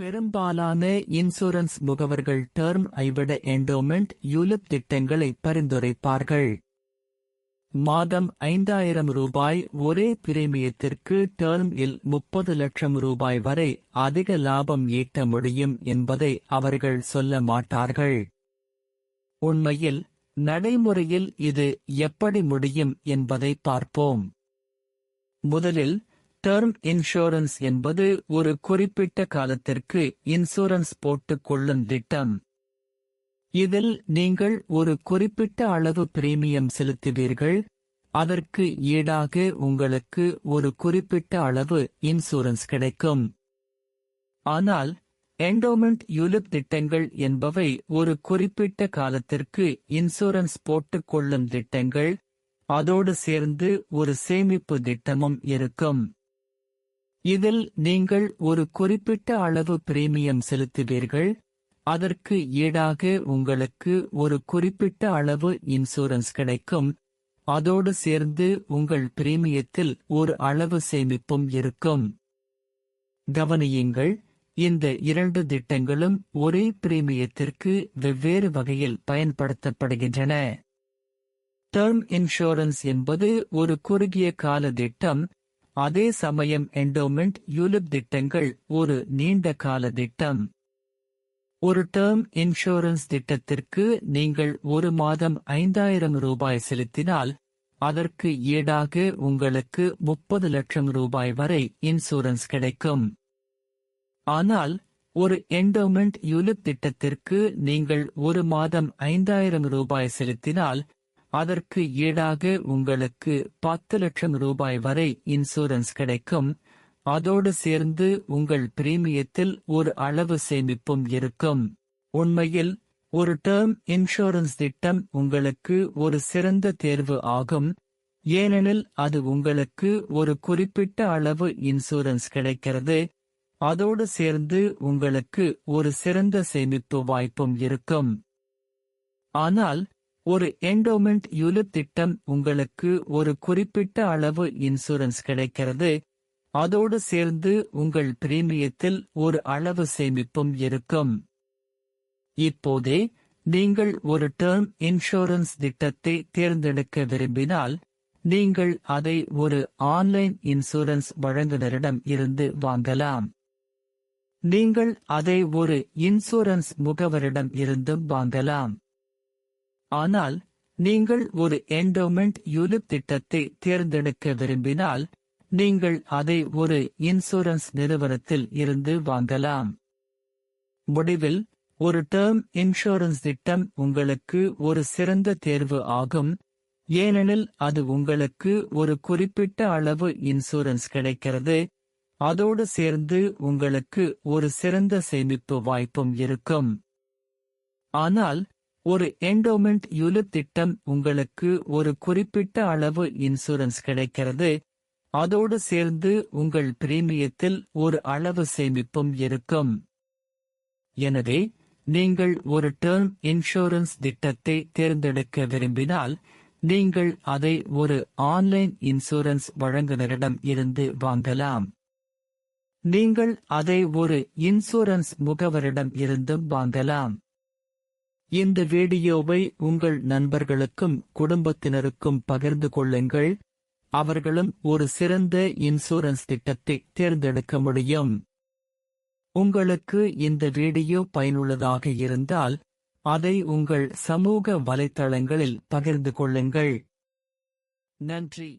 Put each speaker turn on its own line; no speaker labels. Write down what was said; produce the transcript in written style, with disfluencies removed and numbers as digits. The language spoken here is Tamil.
பெரும்பாலான இன்சூரன்ஸ் முகவர்கள் டேர்ம் ஐவிட என்டோமெண்ட் யூலிப் திட்டங்களை பரிந்துரைப்பார்கள். மாதம் 5000 ரூபாய் ஒரே பிரீமியத்திற்கு டேர்ம் இல் 30 லட்சம் ரூபாய் வரை அதிக லாபம் ஈட்ட முடியும் என்பதை அவர்கள் சொல்ல மாட்டார்கள். உண்மையில் நடைமுறையில் இது எப்படி முடியும் என்பதை பார்ப்போம். முதலில் டேர்ம் இன்சூரன்ஸ் என்பது ஒரு குறிப்பிட்ட காலத்திற்கு இன்சூரன்ஸ் போட்டுக் கொள்ளும் திட்டம். இதில் நீங்கள் ஒரு குறிப்பிட்ட அளவு பிரீமியம் செலுத்துவீர்கள், அதற்கு ஈடாக உங்களுக்கு ஒரு குறிப்பிட்ட அளவு இன்சூரன்ஸ் கிடைக்கும். ஆனால் என்டோமெண்ட் யூலிப் திட்டங்கள் என்பவை ஒரு குறிப்பிட்ட காலத்திற்கு இன்சூரன்ஸ் போட்டுக் கொள்ளும் திட்டங்கள், அதோடு சேர்ந்து ஒரு சேமிப்பு திட்டமும் இருக்கும். இதில் நீங்கள் ஒரு குறிப்பிட்ட அளவு பிரீமியம் செலுத்துவீர்கள், அதற்கு ஈடாக உங்களுக்கு ஒரு குறிப்பிட்ட அளவு இன்சூரன்ஸ் கிடைக்கும், அதோடு சேர்ந்து உங்கள் பிரீமியத்தில் ஒரு அளவு சேமிப்பும் இருக்கும். கவனியுங்கள், இந்த இரண்டு திட்டங்களும் ஒரே பிரீமியத்திற்கு வெவ்வேறு வகையில் பயன்படுத்தப்படுகின்றன. டேர்ம் இன்சூரன்ஸ் என்பது ஒரு குறுகிய கால திட்டம், அதே சமயம் என்டோமெண்ட் யூலிப் திட்டங்கள் ஒரு நீண்ட கால திட்டம். ஒரு டேர்ம் இன்சூரன்ஸ் திட்டத்திற்கு நீங்கள் ஒரு மாதம் 5000 ரூபாய் செலுத்தினால், அதற்கு ஈடாக உங்களுக்கு 30 லட்சம் ரூபாய் வரை இன்சூரன்ஸ் கிடைக்கும். ஆனால் ஒரு என்டோமெண்ட் யூலிப் திட்டத்திற்கு நீங்கள் ஒரு மாதம் 5000 ரூபாய் செலுத்தினால், அதற்கு ஈடாக உங்களுக்கு 10 லட்சம் ரூபாய் வரை இன்சூரன்ஸ் கிடைக்கும், அதோடு சேர்ந்து உங்கள் பிரீமியத்தில் ஒரு அளவு சேமிப்பும் இருக்கும். உண்மையில் ஒரு டேர்ம் இன்சூரன்ஸ் திட்டம் உங்களுக்கு ஒரு சிறந்த தேர்வு ஆகும், ஏனெனில் அது உங்களுக்கு ஒரு குறிப்பிட்ட அளவு இன்சூரன்ஸ் கிடைக்கிறது, அதோடு சேர்ந்து உங்களுக்கு ஒரு சிறந்த சேமிப்பு வாய்ப்பும் இருக்கும். ஆனால் ஒரு என்டோமெண்ட் யூலிப் திட்டம் உங்களுக்கு ஒரு குறிப்பிட்ட அளவு இன்சூரன்ஸ் கிடைக்கிறது, அதோடு சேர்ந்து உங்கள் பிரீமியத்தில் ஒரு அளவு சேமிப்பும் இருக்கும். இப்போதே நீங்கள் ஒரு டேர்ம் இன்சூரன்ஸ் திட்டத்தை தேர்ந்தெடுக்க விரும்பினால், நீங்கள் அதை ஒரு ஆன்லைன் இன்சூரன்ஸ் வழங்குநரிடம் இருந்து வாங்கலாம். நீங்கள் அதை ஒரு இன்சூரன்ஸ் முகவரிடம் இருந்தும் வாங்கலாம். ஆனால் நீங்கள் ஒரு என்டோமெண்ட் யூலிப் திட்டத்தை தேர்ந்தெடுக்க விரும்பினால், நீங்கள் அதை ஒரு இன்சூரன்ஸ் நிறுவனத்தில் இருந்து வாங்கலாம். முடிவில் ஒரு டேர்ம் இன்சூரன்ஸ் திட்டம் உங்களுக்கு ஒரு சிறந்த தேர்வு ஆகும், ஏனெனில் அது உங்களுக்கு ஒரு குறிப்பிட்ட அளவு இன்சூரன்ஸ் கிடைக்கிறது, அதோடு சேர்ந்து உங்களுக்கு ஒரு சிறந்த சேமிப்பு வாய்ப்பும் இருக்கும். ஆனால் ஒரு என்டோமெண்ட் யூலிப் திட்டம் உங்களுக்கு ஒரு குறிப்பிட்ட அளவு இன்சூரன்ஸ் கிடைக்கிறது, அதோடு சேர்ந்து உங்கள் பிரீமியத்தில் ஒரு அளவு சேமிப்பும் இருக்கும். எனவே நீங்கள் ஒரு டேர்ம் இன்சூரன்ஸ் திட்டத்தை தேர்ந்தெடுக்க விரும்பினால், நீங்கள் அதை ஒரு ஆன்லைன் இன்சூரன்ஸ் வழங்குநரிடம் இருந்து வாங்கலாம். நீங்கள் அதை ஒரு இன்சூரன்ஸ் முகவரிடம் இருந்தும் வாங்கலாம். இந்த வீடியோவை உங்கள் நண்பர்களுக்கும் குடும்பத்தினருக்கும் பகிர்ந்து கொள்ளுங்கள், அவர்களும் ஒரு சிறந்த இன்சூரன்ஸ் திட்டத்தை தேர்ந்தெடுக்க முடியும். உங்களுக்கு இந்த வீடியோ பயனுள்ளதாக இருந்தால், அதை உங்கள் சமூக வலைத்தளங்களில் பகிர்ந்து கொள்ளுங்கள். நன்றி.